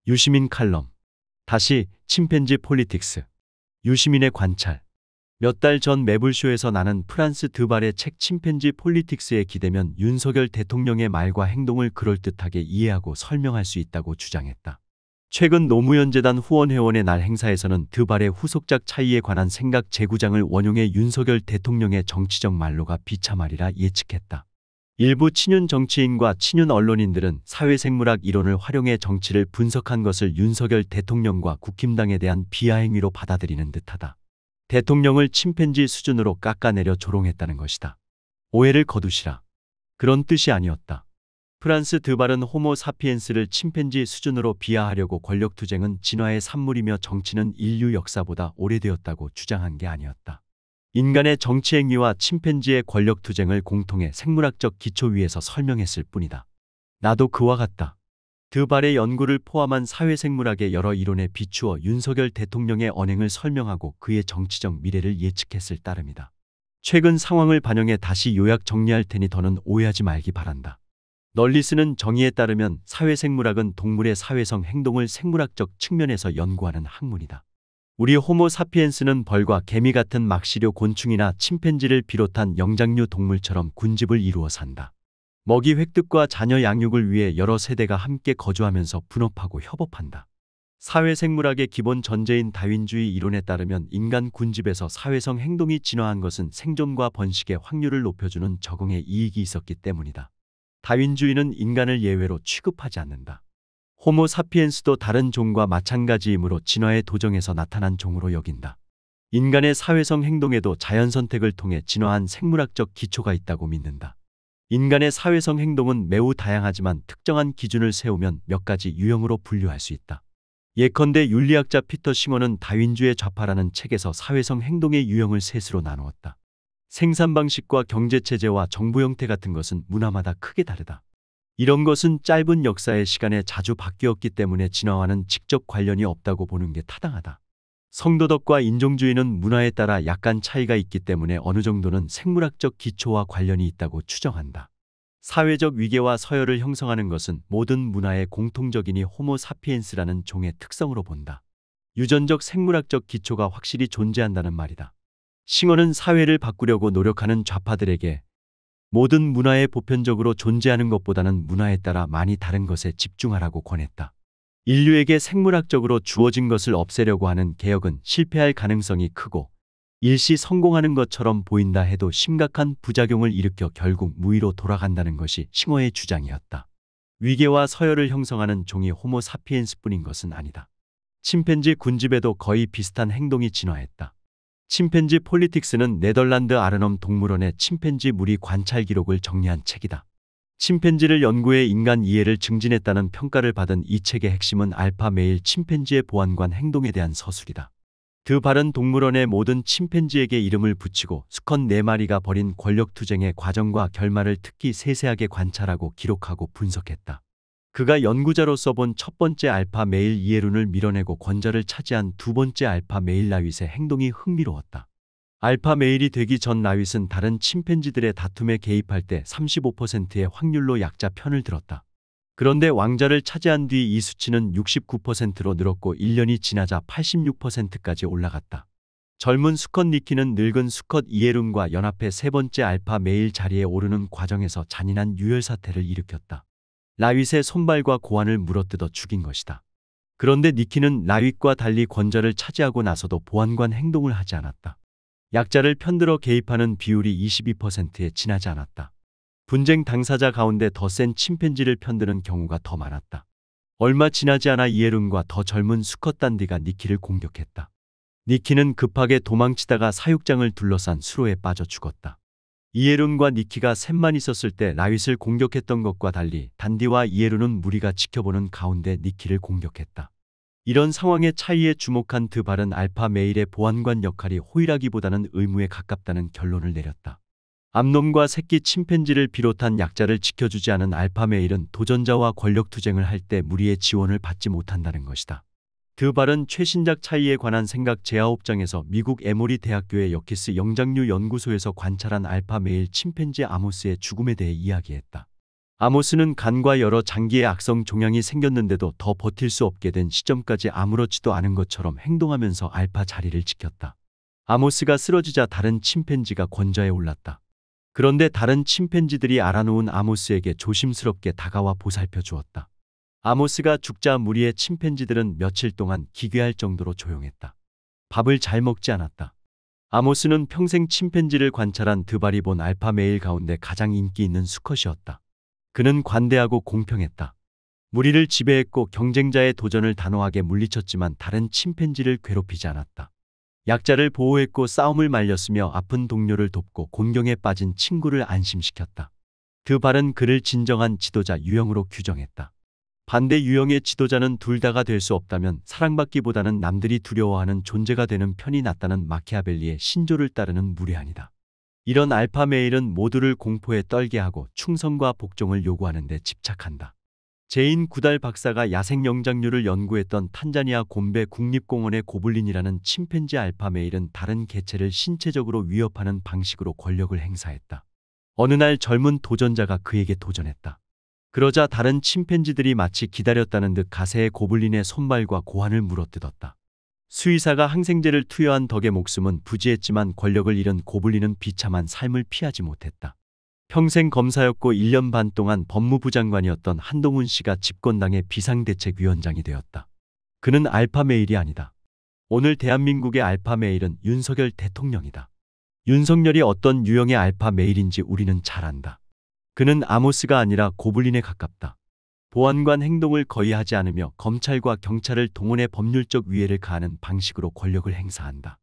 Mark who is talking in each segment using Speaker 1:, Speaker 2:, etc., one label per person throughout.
Speaker 1: 유시민 칼럼. 다시 침팬지 폴리틱스. 유시민의 관찰. 몇 달 전 매불쇼에서 나는 프란스 드발의 책 침팬지 폴리틱스에 기대면 윤석열 대통령의 말과 행동을 그럴듯하게 이해하고 설명할 수 있다고 주장했다. 최근 노무현재단 후원회원의 날 행사에서는 드발의 후속작 차이에 관한 생각 재구장을 원용해 윤석열 대통령의 정치적 말로가 비참하리라 예측했다. 일부 친윤 정치인과 친윤 언론인들은 사회생물학 이론을 활용해 정치를 분석한 것을 윤석열 대통령과 국힘당에 대한 비하행위로 받아들이는 듯하다. 대통령을 침팬지 수준으로 깎아내려 조롱했다는 것이다. 오해를 거두시라. 그런 뜻이 아니었다. 프란스 드발은 호모 사피엔스를 침팬지 수준으로 비하하려고 권력투쟁은 진화의 산물이며 정치는 인류 역사보다 오래되었다고 주장한 게 아니었다. 인간의 정치행위와 침팬지의 권력투쟁을 공통의 생물학적 기초 위에서 설명했을 뿐이다. 나도 그와 같다. 드발의 연구를 포함한 사회생물학의 여러 이론에 비추어 윤석열 대통령의 언행을 설명하고 그의 정치적 미래를 예측했을 따름이다. 최근 상황을 반영해 다시 요약 정리할 테니 더는 오해하지 말기 바란다. 널리 쓰는 정의에 따르면 사회생물학은 동물의 사회성 행동을 생물학적 측면에서 연구하는 학문이다. 우리 호모 사피엔스는 벌과 개미 같은 막시료 곤충이나 침팬지를 비롯한 영장류 동물처럼 군집을 이루어 산다. 먹이 획득과 자녀 양육을 위해 여러 세대가 함께 거주하면서 분업하고 협업한다. 사회생물학의 기본 전제인 다윈주의 이론에 따르면 인간 군집에서 사회성 행동이 진화한 것은 생존과 번식의 확률을 높여주는 적응에 이익이 있었기 때문이다. 다윈주의는 인간을 예외로 취급하지 않는다. 호모 사피엔스도 다른 종과 마찬가지이므로 진화의 도정에서 나타난 종으로 여긴다. 인간의 사회성 행동에도 자연선택을 통해 진화한 생물학적 기초가 있다고 믿는다. 인간의 사회성 행동은 매우 다양하지만 특정한 기준을 세우면 몇 가지 유형으로 분류할 수 있다. 예컨대 윤리학자 피터 싱어는 다윈주의 좌파라는 책에서 사회성 행동의 유형을 셋으로 나누었다. 생산 방식과 경제체제와 정부 형태 같은 것은 문화마다 크게 다르다. 이런 것은 짧은 역사의 시간에 자주 바뀌었기 때문에 진화와는 직접 관련이 없다고 보는 게 타당하다. 성도덕과 인종주의는 문화에 따라 약간 차이가 있기 때문에 어느 정도는 생물학적 기초와 관련이 있다고 추정한다. 사회적 위계와 서열을 형성하는 것은 모든 문화의 공통적이니 호모 사피엔스라는 종의 특성으로 본다. 유전적 생물학적 기초가 확실히 존재한다는 말이다. 싱어는 사회를 바꾸려고 노력하는 좌파들에게 모든 문화에 보편적으로 존재하는 것보다는 문화에 따라 많이 다른 것에 집중하라고 권했다. 인류에게 생물학적으로 주어진 것을 없애려고 하는 개혁은 실패할 가능성이 크고 일시 성공하는 것처럼 보인다 해도 심각한 부작용을 일으켜 결국 무의로 돌아간다는 것이 싱어의 주장이었다. 위계와 서열을 형성하는 종이 호모 사피엔스뿐인 것은 아니다. 침팬지 군집에도 거의 비슷한 행동이 진화했다. 침팬지 폴리틱스는 네덜란드 아르넘 동물원의 침팬지 무리 관찰 기록을 정리한 책이다. 침팬지를 연구해 인간 이해를 증진했다는 평가를 받은 이 책의 핵심은 알파 메일 침팬지의 보안관 행동에 대한 서술이다. 드발은 동물원의 모든 침팬지에게 이름을 붙이고 수컷 4마리가 벌인 권력투쟁의 과정과 결말을 특히 세세하게 관찰하고 기록하고 분석했다. 그가 연구자로서 본 첫 번째 알파 메일 이에룬을 밀어내고 권좌를 차지한 두 번째 알파 메일 라윗의 행동이 흥미로웠다. 알파 메일이 되기 전 라윗은 다른 침팬지들의 다툼에 개입할 때 35%의 확률로 약자 편을 들었다. 그런데 왕좌를 차지한 뒤 이 수치는 69%로 늘었고 1년이 지나자 86%까지 올라갔다. 젊은 수컷 니키는 늙은 수컷 이에룬과 연합해 세 번째 알파 메일 자리에 오르는 과정에서 잔인한 유혈 사태를 일으켰다. 라윗의 손발과 고환을 물어뜯어 죽인 것이다. 그런데 니키는 라윗과 달리 권좌를 차지하고 나서도 보안관 행동을 하지 않았다. 약자를 편들어 개입하는 비율이 22%에 지나지 않았다. 분쟁 당사자 가운데 더 센 침팬지를 편드는 경우가 더 많았다. 얼마 지나지 않아 이에룬과 더 젊은 수컷 단디가 니키를 공격했다. 니키는 급하게 도망치다가 사육장을 둘러싼 수로에 빠져 죽었다. 이에룬과 니키가 셋만 있었을 때 라윗을 공격했던 것과 달리 단디와 이에룬은 무리가 지켜보는 가운데 니키를 공격했다. 이런 상황의 차이에 주목한 드발은 알파 메일의 보안관 역할이 호일하기보다는 의무에 가깝다는 결론을 내렸다. 암놈과 새끼 침팬지를 비롯한 약자를 지켜주지 않은 알파 메일은 도전자와 권력투쟁을 할 때 무리의 지원을 받지 못한다는 것이다. 드발은 최신작 차이에 관한 생각 제9장에서 미국 에모리 대학교의 여키스 영장류 연구소에서 관찰한 알파 메일 침팬지 아모스의 죽음에 대해 이야기했다. 아모스는 간과 여러 장기의 악성 종양이 생겼는데도 더 버틸 수 없게 된 시점까지 아무렇지도 않은 것처럼 행동하면서 알파 자리를 지켰다. 아모스가 쓰러지자 다른 침팬지가 권좌에 올랐다. 그런데 다른 침팬지들이 알아놓은 아모스에게 조심스럽게 다가와 보살펴 주었다. 아모스가 죽자 무리의 침팬지들은 며칠 동안 기괴할 정도로 조용했다. 밥을 잘 먹지 않았다. 아모스는 평생 침팬지를 관찰한 드발이 본 알파 메일 가운데 가장 인기 있는 수컷이었다. 그는 관대하고 공평했다. 무리를 지배했고 경쟁자의 도전을 단호하게 물리쳤지만 다른 침팬지를 괴롭히지 않았다. 약자를 보호했고 싸움을 말렸으며 아픈 동료를 돕고 곤경에 빠진 친구를 안심시켰다. 드발은 그를 진정한 지도자 유형으로 규정했다. 반대 유형의 지도자는 둘 다가 될 수 없다면 사랑받기보다는 남들이 두려워하는 존재가 되는 편이 낫다는 마키아벨리의 신조를 따르는 무례한이다. 이런 알파 메일은 모두를 공포에 떨게 하고 충성과 복종을 요구하는 데 집착한다. 제인 구달 박사가 야생 영장류를 연구했던 탄자니아 곰베 국립공원의 고블린이라는 침팬지 알파 메일은 다른 개체를 신체적으로 위협하는 방식으로 권력을 행사했다. 어느 날 젊은 도전자가 그에게 도전했다. 그러자 다른 침팬지들이 마치 기다렸다는 듯 가세의 고블린의 손발과 고환을 물어뜯었다. 수의사가 항생제를 투여한 덕에 목숨은 부지했지만 권력을 잃은 고블린은 비참한 삶을 피하지 못했다. 평생 검사였고 1년 반 동안 법무부 장관이었던 한동훈 씨가 집권당의 비상대책위원장이 되었다. 그는 알파 메일이 아니다. 오늘 대한민국의 알파 메일은 윤석열 대통령이다. 윤석열이 어떤 유형의 알파 메일인지 우리는 잘 안다. 그는 아모스가 아니라 고블린에 가깝다. 보안관 행동을 거의 하지 않으며 검찰과 경찰을 동원해 법률적 위해를 가하는 방식으로 권력을 행사한다.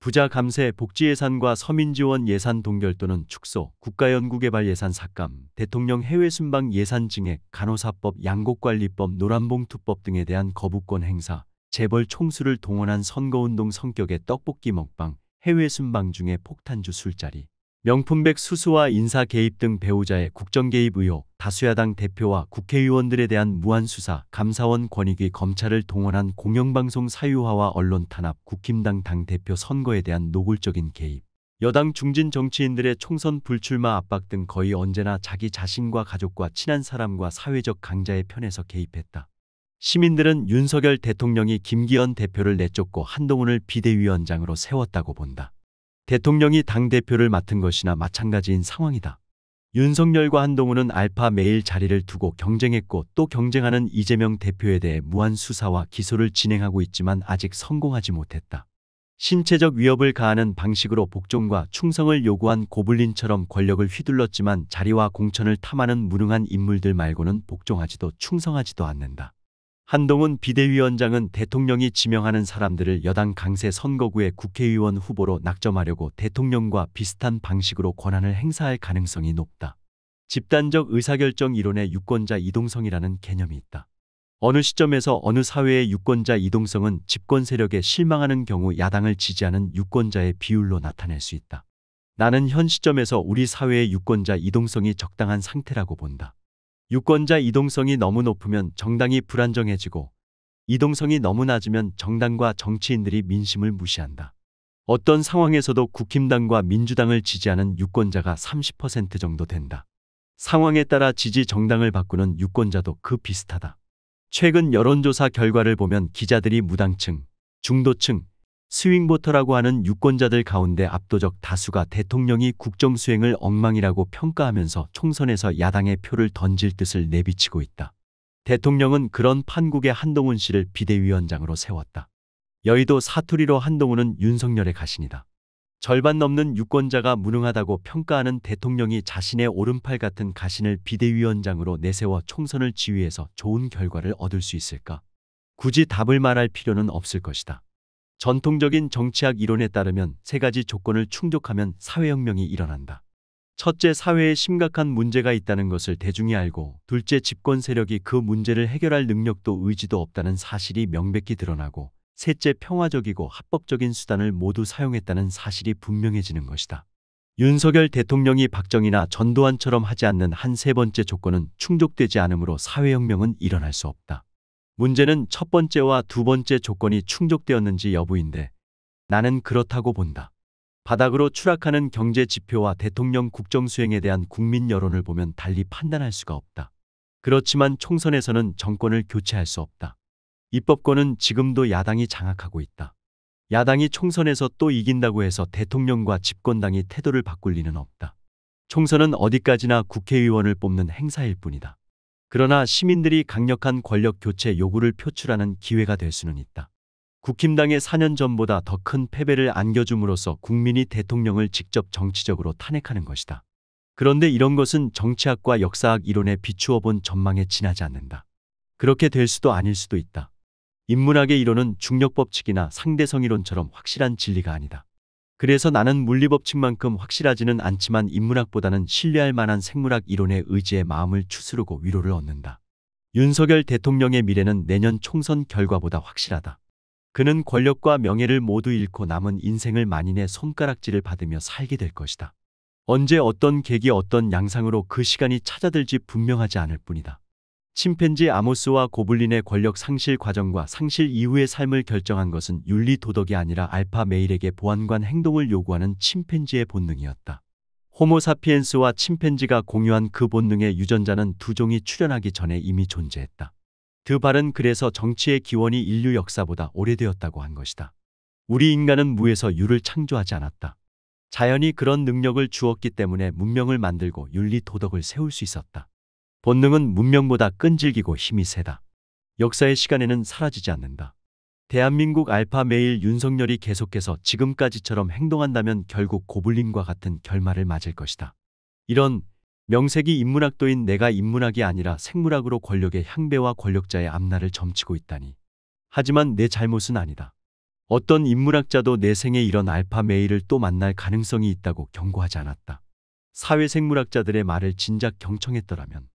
Speaker 1: 부자 감세, 복지 예산과 서민 지원 예산 동결 또는 축소, 국가연구개발 예산 삭감, 대통령 해외 순방 예산 증액, 간호사법, 양곡관리법, 노란봉투법 등에 대한 거부권 행사, 재벌 총수를 동원한 선거운동 성격의 떡볶이 먹방, 해외 순방 중에 폭탄주 술자리, 명품백 수수와 인사 개입 등 배우자의 국정 개입 의혹, 다수야당 대표와 국회의원들에 대한 무한 수사, 감사원 권익위 검찰을 동원한 공영방송 사유화와 언론 탄압, 국힘당 당대표 선거에 대한 노골적인 개입, 여당 중진 정치인들의 총선 불출마 압박 등 거의 언제나 자기 자신과 가족과 친한 사람과 사회적 강자의 편에서 개입했다. 시민들은 윤석열 대통령이 김기현 대표를 내쫓고 한동훈을 비대위원장으로 세웠다고 본다. 대통령이 당대표를 맡은 것이나 마찬가지인 상황이다. 윤석열과 한동훈은 알파 메일 자리를 두고 경쟁했고 또 경쟁하는 이재명 대표에 대해 무한 수사와 기소를 진행하고 있지만 아직 성공하지 못했다. 신체적 위협을 가하는 방식으로 복종과 충성을 요구한 고블린처럼 권력을 휘둘렀지만 자리와 공천을 탐하는 무능한 인물들 말고는 복종하지도 충성하지도 않는다. 한동훈 비대위원장은 대통령이 지명하는 사람들을 여당 강세 선거구의 국회의원 후보로 낙점하려고 대통령과 비슷한 방식으로 권한을 행사할 가능성이 높다. 집단적 의사결정 이론의 유권자 이동성이라는 개념이 있다. 어느 시점에서 어느 사회의 유권자 이동성은 집권 세력에 실망하는 경우 야당을 지지하는 유권자의 비율로 나타낼 수 있다. 나는 현 시점에서 우리 사회의 유권자 이동성이 적당한 상태라고 본다. 유권자 이동성이 너무 높으면 정당이 불안정해지고 이동성이 너무 낮으면 정당과 정치인들이 민심을 무시한다. 어떤 상황에서도 국힘당과 민주당을 지지하는 유권자가 30% 정도 된다. 상황에 따라 지지 정당을 바꾸는 유권자도 그 비슷하다. 최근 여론조사 결과를 보면 기자들이 무당층, 중도층, 스윙보터라고 하는 유권자들 가운데 압도적 다수가 대통령이 국정수행을 엉망이라고 평가하면서 총선에서 야당의 표를 던질 뜻을 내비치고 있다. 대통령은 그런 판국에 한동훈 씨를 비대위원장으로 세웠다. 여의도 사투리로 한동훈은 윤석열의 가신이다. 절반 넘는 유권자가 무능하다고 평가하는 대통령이 자신의 오른팔 같은 가신을 비대위원장으로 내세워 총선을 지휘해서 좋은 결과를 얻을 수 있을까? 굳이 답을 말할 필요는 없을 것이다. 전통적인 정치학 이론에 따르면 세 가지 조건을 충족하면 사회혁명이 일어난다. 첫째, 사회에 심각한 문제가 있다는 것을 대중이 알고, 둘째, 집권 세력이 그 문제를 해결할 능력도 의지도 없다는 사실이 명백히 드러나고, 셋째, 평화적이고 합법적인 수단을 모두 사용했다는 사실이 분명해지는 것이다. 윤석열 대통령이 박정희나 전두환처럼 하지 않는 한 세 번째 조건은 충족되지 않으므로 사회혁명은 일어날 수 없다. 문제는 첫 번째와 두 번째 조건이 충족되었는지 여부인데 나는 그렇다고 본다. 바닥으로 추락하는 경제 지표와 대통령 국정 수행에 대한 국민 여론을 보면 달리 판단할 수가 없다. 그렇지만 총선에서는 정권을 교체할 수 없다. 입법권은 지금도 야당이 장악하고 있다. 야당이 총선에서 또 이긴다고 해서 대통령과 집권당이 태도를 바꿀 리는 없다. 총선은 어디까지나 국회의원을 뽑는 행사일 뿐이다. 그러나 시민들이 강력한 권력 교체 요구를 표출하는 기회가 될 수는 있다. 국힘당의 4년 전보다 더 큰 패배를 안겨줌으로써 국민이 대통령을 직접 정치적으로 탄핵하는 것이다. 그런데 이런 것은 정치학과 역사학 이론에 비추어 본 전망에 지나지 않는다. 그렇게 될 수도 아닐 수도 있다. 인문학의 이론은 중력법칙이나 상대성 이론처럼 확실한 진리가 아니다. 그래서 나는 물리법칙만큼 확실하지는 않지만 인문학보다는 신뢰할 만한 생물학 이론의 의지에 마음을 추스르고 위로를 얻는다. 윤석열 대통령의 미래는 내년 총선 결과보다 확실하다. 그는 권력과 명예를 모두 잃고 남은 인생을 만인의 손가락질을 받으며 살게 될 것이다. 언제 어떤 계기 어떤 양상으로 그 시간이 찾아들지 분명하지 않을 뿐이다. 침팬지 아모스와 고블린의 권력 상실 과정과 상실 이후의 삶을 결정한 것은 윤리 도덕이 아니라 알파 메일에게 보안관 행동을 요구하는 침팬지의 본능이었다. 호모사피엔스와 침팬지가 공유한 그 본능의 유전자는 두 종이 출현하기 전에 이미 존재했다. 드발은 그래서 정치의 기원이 인류 역사보다 오래되었다고 한 것이다. 우리 인간은 무에서 유를 창조하지 않았다. 자연이 그런 능력을 주었기 때문에 문명을 만들고 윤리 도덕을 세울 수 있었다. 본능은 문명보다 끈질기고 힘이 세다. 역사의 시간에는 사라지지 않는다. 대한민국 알파 메일 윤석열이 계속해서 지금까지처럼 행동한다면 결국 고블린과 같은 결말을 맞을 것이다. 이런 명색이 인문학도인 내가 인문학이 아니라 생물학으로 권력의 향배와 권력자의 앞날을 점치고 있다니. 하지만 내 잘못은 아니다. 어떤 인문학자도 내 생에 이런 알파 메일을 또 만날 가능성이 있다고 경고하지 않았다. 사회생물학자들의 말을 진작 경청했더라면